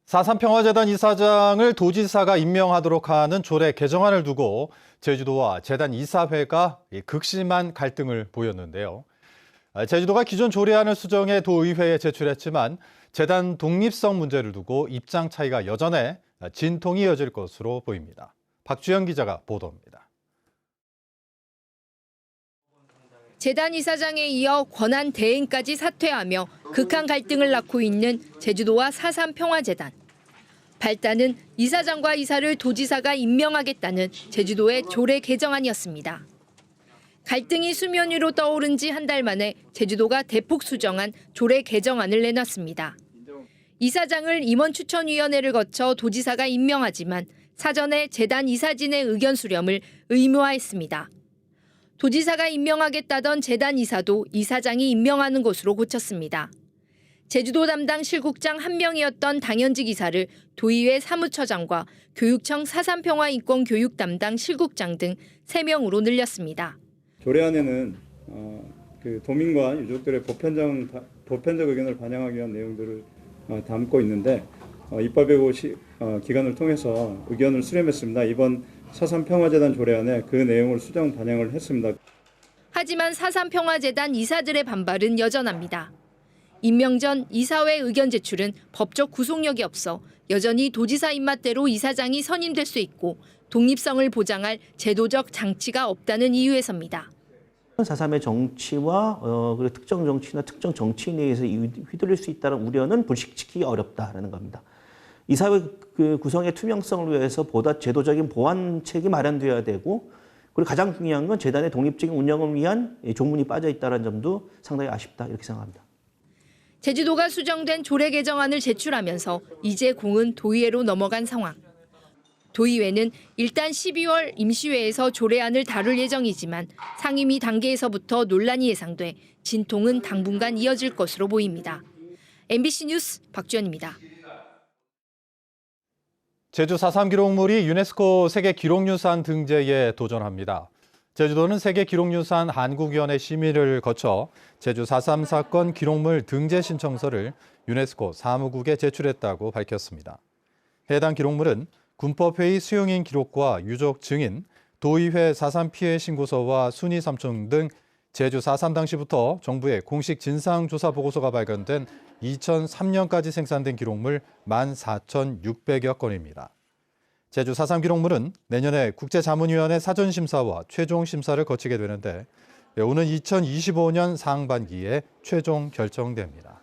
4.3 평화재단 이사장을 도지사가 임명하도록 하는 조례 개정안을 두고 제주도와 재단 이사회가 극심한 갈등을 보였는데요. 제주도가 기존 조례안을 수정해 도의회에 제출했지만 재단 독립성 문제를 두고 입장 차이가 여전해 진통이 이어질 것으로 보입니다. 박주영 기자가 보도합니다. 재단 이사장에 이어 권한 대행까지 사퇴하며 극한 갈등을 낳고 있는 제주도와 4.3 평화재단. 발단은 이사장과 이사를 도지사가 임명하겠다는 제주도의 조례 개정안이었습니다. 갈등이 수면 위로 떠오른 지 한 달 만에 제주도가 대폭 수정한 조례 개정안을 내놨습니다. 이사장을 임원추천위원회를 거쳐 도지사가 임명하지만 사전에 재단 이사진의 의견 수렴을 의무화했습니다. 도지사가 임명하겠다던 재단 이사도 이사장이 임명하는 것으로 고쳤습니다. 제주도 담당 실국장 1명이었던 당연직 이사를 도의회 사무처장과 교육청 4.3 평화인권 교육 담당 실국장 등 3명으로 늘렸습니다. 조례안에는 도민과 유족들의 보편적 의견을 반영하기 위한 내용들을 담고 있는데 입법예고 기관을 통해서 의견을 수렴했습니다. 이번 4.3 평화재단 조례안에 그 내용을 수정 반영을 했습니다. 하지만 4.3 평화재단 이사들의 반발은 여전합니다. 임명 전 이사회 의견 제출은 법적 구속력이 없어 여전히 도지사 입맛대로 이사장이 선임될 수 있고 독립성을 보장할 제도적 장치가 없다는 이유에서입니다. 4.3의 정치와 그리고 특정 정치나 특정 정치인에 의해서 휘둘릴 수 있다는 우려는 불식시키기 어렵다라는 겁니다. 이사회 구성의 투명성을 위해서 보다 제도적인 보완책이 마련되어야 되고 그리고 가장 중요한 건 재단의 독립적인 운영을 위한 조문이 빠져 있다는 점도 상당히 아쉽다 이렇게 생각합니다. 제주도가 수정된 조례 개정안을 제출하면서 이제 공은 도의회로 넘어간 상황. 도의회는 일단 12월 임시회에서 조례안을 다룰 예정이지만 상임위 단계에서부터 논란이 예상돼 진통은 당분간 이어질 것으로 보입니다. MBC 뉴스 박주연입니다. 제주 4.3 기록물이 유네스코 세계기록유산 등재에 도전합니다. 제주도는 세계기록유산 한국위원회 심의를 거쳐 제주 4.3 사건 기록물 등재 신청서를 유네스코 사무국에 제출했다고 밝혔습니다. 해당 기록물은 군법회의 수용인 기록과 유족 증인, 도의회 4.3 피해 신고서와 순위 삼총 등 제주 4.3 당시부터 정부의 공식 진상조사 보고서가 발견된 2003년까지 생산된 기록물 14,600여 건입니다. 제주 4.3 기록물은 내년에 국제자문위원회 사전심사와 최종심사를 거치게 되는데 오는 2025년 상반기에 최종 결정됩니다.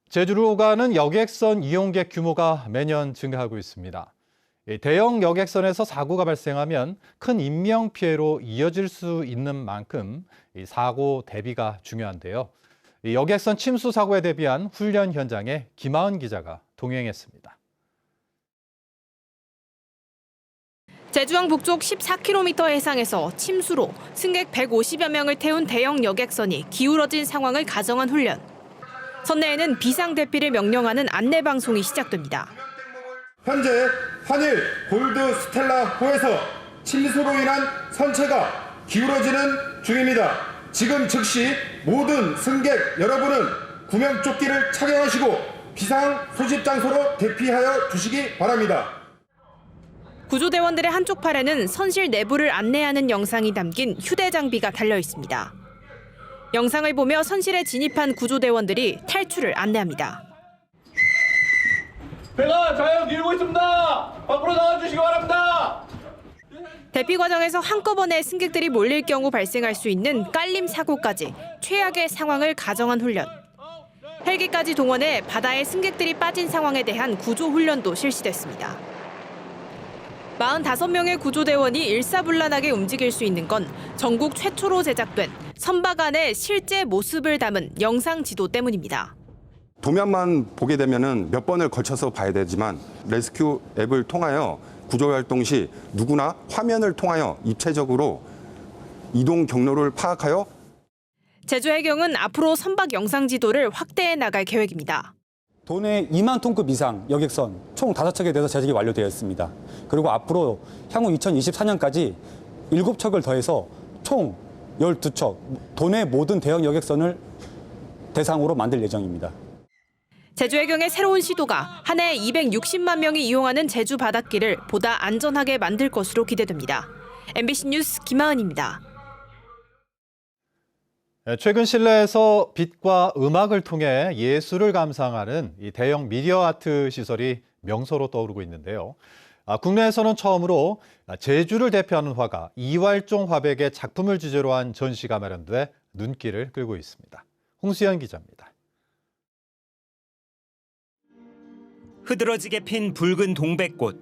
제주로 가는 여객선 이용객 규모가 매년 증가하고 있습니다. 대형 여객선에서 사고가 발생하면 큰 인명피해로 이어질 수 있는 만큼 사고 대비가 중요한데요. 여객선 침수 사고에 대비한 훈련 현장에 김하은 기자가 동행했습니다. 제주항 북쪽 14km 해상에서 침수로 승객 150여 명을 태운 대형 여객선이 기울어진 상황을 가정한 훈련. 선내에는 비상 대피를 명령하는 안내 방송이 시작됩니다. 현재 한일 골드 스텔라호에서 침수로 인한 선체가 기울어지는 중입니다. 지금 즉시 모든 승객 여러분은 구명조끼를 착용하시고 비상 소집 장소로 대피하여 주시기 바랍니다. 구조대원들의 한쪽 팔에는 선실 내부를 안내하는 영상이 담긴 휴대장비가 달려 있습니다. 영상을 보며 선실에 진입한 구조대원들이 탈출을 안내합니다. 배가 잘 밀고 있습니다. 밖으로 나와주시기 바랍니다. 대피 과정에서 한꺼번에 승객들이 몰릴 경우 발생할 수 있는 깔림 사고까지 최악의 상황을 가정한 훈련. 헬기까지 동원해 바다에 승객들이 빠진 상황에 대한 구조 훈련도 실시됐습니다. 45명의 구조대원이 일사불란하게 움직일 수 있는 건 전국 최초로 제작된 선박 안의 실제 모습을 담은 영상 지도 때문입니다. 도면만 보게 되면은 몇 번을 걸쳐서 봐야 되지만 레스큐 앱을 통하여 구조 활동 시 누구나 화면을 통하여 입체적으로 이동 경로를 파악하여 제주해경은 앞으로 선박 영상 지도를 확대해 나갈 계획입니다. 도내 2만 톤급 이상 여객선 총 5척에 대해서 제작이 완료되어 있습니다. 그리고 앞으로 향후 2024년까지 7척을 더해서 총 12척 도내 모든 대형 여객선을 대상으로 만들 예정입니다. 제주해경의 새로운 시도가 한 해 260만 명이 이용하는 제주 바닷길을 보다 안전하게 만들 것으로 기대됩니다. MBC 뉴스 김하은입니다. 최근 실내에서 빛과 음악을 통해 예술을 감상하는 이 대형 미디어 아트 시설이 명소로 떠오르고 있는데요. 국내에서는 처음으로 제주를 대표하는 화가 이활종 화백의 작품을 주제로 한 전시가 마련돼 눈길을 끌고 있습니다. 홍수연 기자입니다. 흐드러지게 핀 붉은 동백꽃.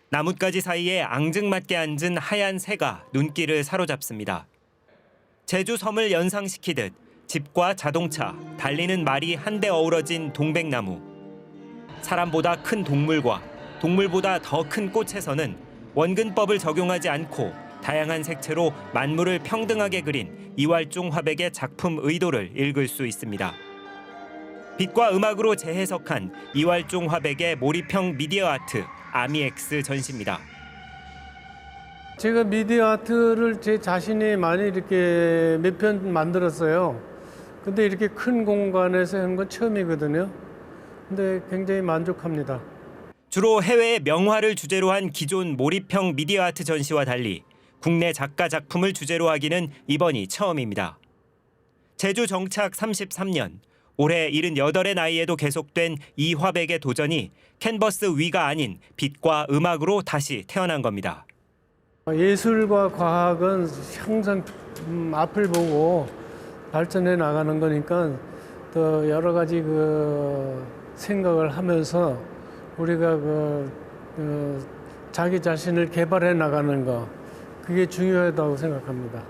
나뭇가지 사이에 앙증맞게 앉은 하얀 새가 눈길을 사로잡습니다. 제주 섬을 연상시키듯 집과 자동차, 달리는 말이 한데 어우러진 동백나무. 사람보다 큰 동물과 동물보다 더 큰 꽃에서는 원근법을 적용하지 않고 다양한 색채로 만물을 평등하게 그린 이활종 화백의 작품 의도를 읽을 수 있습니다. 빛과 음악으로 재해석한 이활종 화백의 몰입형 미디어 아트 아미엑스 전시입니다. 제가 미디어 아트를 제 자신이 많이 이렇게 몇 편 만들었어요. 근데 이렇게 큰 공간에서 한 건 처음이거든요. 근데 굉장히 만족합니다. 주로 해외의 명화를 주제로 한 기존 몰입형 미디어 아트 전시와 달리 국내 작가 작품을 주제로 하기는 이번이 처음입니다. 제주 정착 33년, 올해 78의 나이에도 계속된 이 화백의 도전이 캔버스 위가 아닌 빛과 음악으로 다시 태어난 겁니다. 예술과 과학은 항상 앞을 보고 발전해 나가는 거니까 더 여러 가지 생각을 하면서 우리가 자기 자신을 개발해 나가는 거, 그게 중요하다고 생각합니다.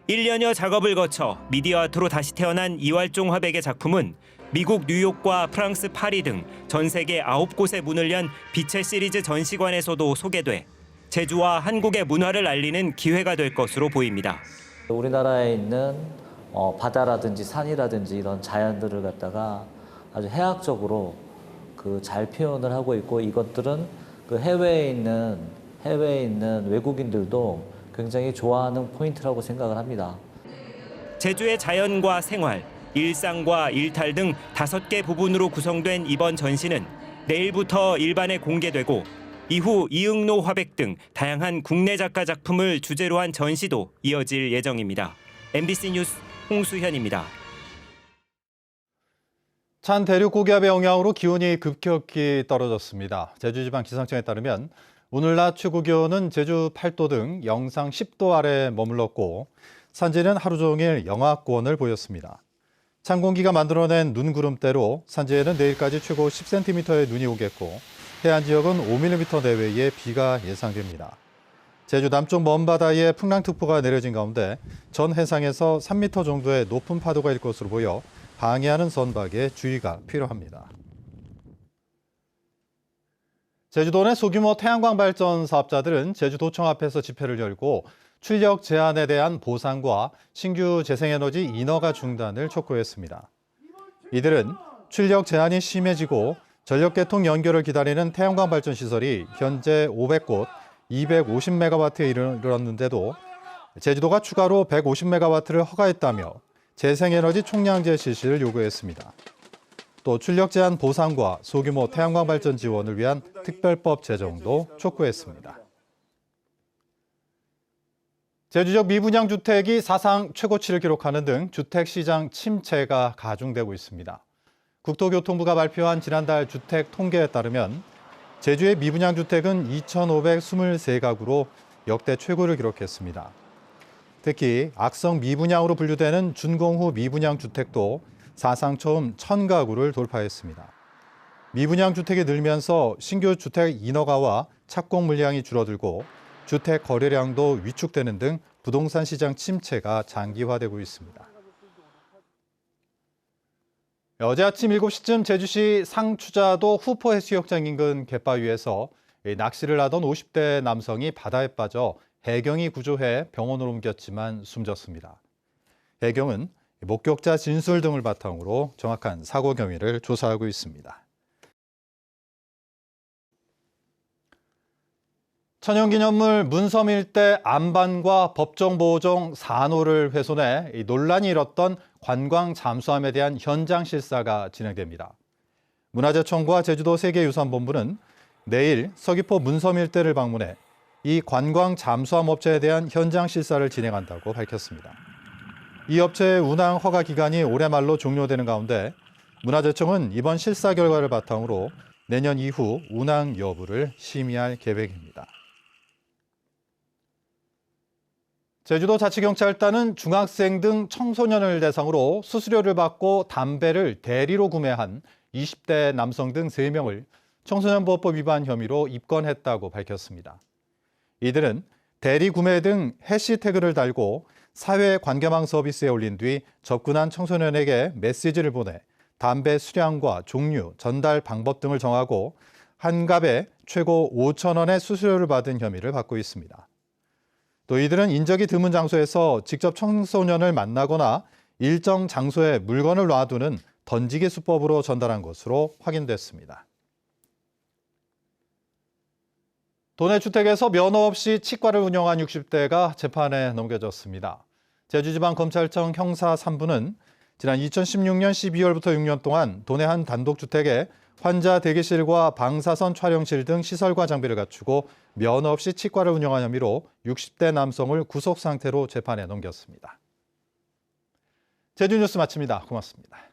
1년여 작업을 거쳐 미디어 아트로 다시 태어난 이활종 화백의 작품은 미국 뉴욕과 프랑스 파리 등 전 세계 9곳의 문을 연 빛의 시리즈 전시관에서도 소개돼 제주와 한국의 문화를 알리는 기회가 될 것으로 보입니다. 우리나라에 있는 바다라든지 산이라든지 이런 자연들을 갖다가 아주 해학적으로 잘 표현을 하고 있고, 이것들은 해외에 있는 외국인들도 굉장히 좋아하는 포인트라고 생각을 합니다. 제주의 자연과 생활, 일상과 일탈 등 5개 부분으로 구성된 이번 전시는 내일부터 일반에 공개되고 이후 이응로 화백 등 다양한 국내 작가 작품을 주제로 한 전시도 이어질 예정입니다. MBC 뉴스 홍수현입니다. 찬 대륙 고기압의 영향으로 기온이 급격히 떨어졌습니다. 제주지방기상청에 따르면 오늘 낮 최고 기온은 제주 8도 등 영상 10도 아래 머물렀고 산지는 하루 종일 영하권을 보였습니다. 찬 공기가 만들어낸 눈구름대로 산지에는 내일까지 최고 10cm의 눈이 오겠고 해안 지역은 5mm 내외의 비가 예상됩니다. 제주 남쪽 먼바다에 풍랑특보가 내려진 가운데 전 해상에서 3m 정도의 높은 파도가 일 것으로 보여 방해하는 선박에 주의가 필요합니다. 제주도 내 소규모 태양광 발전 사업자들은 제주도청 앞에서 집회를 열고 출력 제한에 대한 보상과 신규 재생에너지 인허가 중단을 촉구했습니다. 이들은 출력 제한이 심해지고 전력계통 연결을 기다리는 태양광 발전 시설이 현재 500곳, 250메가와트에 이르렀는데도 제주도가 추가로 150메가와트를 허가했다며 재생에너지 총량제 실시를 요구했습니다. 또 출력 제한 보상과 소규모 태양광 발전 지원을 위한 특별법 제정도 촉구했습니다. 제주 지역 미분양 주택이 사상 최고치를 기록하는 등 주택 시장 침체가 가중되고 있습니다. 국토교통부가 발표한 지난달 주택 통계에 따르면 제주의 미분양 주택은 2,523가구로 역대 최고를 기록했습니다. 특히 악성 미분양으로 분류되는 준공후 미분양 주택도 사상 처음 1,000가구를 돌파했습니다. 미분양 주택이 늘면서 신규 주택 인허가와 착공 물량이 줄어들고 주택 거래량도 위축되는 등 부동산 시장 침체가 장기화되고 있습니다. 어제 아침 7시쯤 제주시 상추자도 후포 해수욕장 인근 갯바위에서 낚시를 하던 50대 남성이 바다에 빠져 해경이 구조해 병원으로 옮겼지만 숨졌습니다. 해경은 목격자 진술 등을 바탕으로 정확한 사고 경위를 조사하고 있습니다. 천연기념물 문섬 일대 안반과 법정보호종 산호를 훼손해 논란이 일었던 관광 잠수함에 대한 현장 실사가 진행됩니다. 문화재청과 제주도 세계유산본부는 내일 서귀포 문섬 일대를 방문해 이 관광 잠수함 업체에 대한 현장 실사를 진행한다고 밝혔습니다. 이 업체의 운항 허가 기간이 올해 말로 종료되는 가운데 문화재청은 이번 실사 결과를 바탕으로 내년 이후 운항 여부를 심의할 계획입니다. 제주도 자치경찰단은 중학생 등 청소년을 대상으로 수수료를 받고 담배를 대리로 구매한 20대 남성 등 3명을 청소년보호법 위반 혐의로 입건했다고 밝혔습니다. 이들은 대리 구매 등 해시태그를 달고 사회관계망 서비스에 올린 뒤 접근한 청소년에게 메시지를 보내 담배 수량과 종류, 전달 방법 등을 정하고 한 갑에 최고 5,000원의 수수료를 받은 혐의를 받고 있습니다. 또 이들은 인적이 드문 장소에서 직접 청소년을 만나거나 일정 장소에 물건을 놔두는 던지기 수법으로 전달한 것으로 확인됐습니다. 도내 주택에서 면허 없이 치과를 운영한 60대가 재판에 넘겨졌습니다. 제주지방검찰청 형사 3부는 지난 2016년 12월부터 6년 동안 도내 한 단독주택에 환자 대기실과 방사선 촬영실 등 시설과 장비를 갖추고 면허 없이 치과를 운영한 혐의로 60대 남성을 구속 상태로 재판에 넘겼습니다. 제주뉴스 마칩니다. 고맙습니다.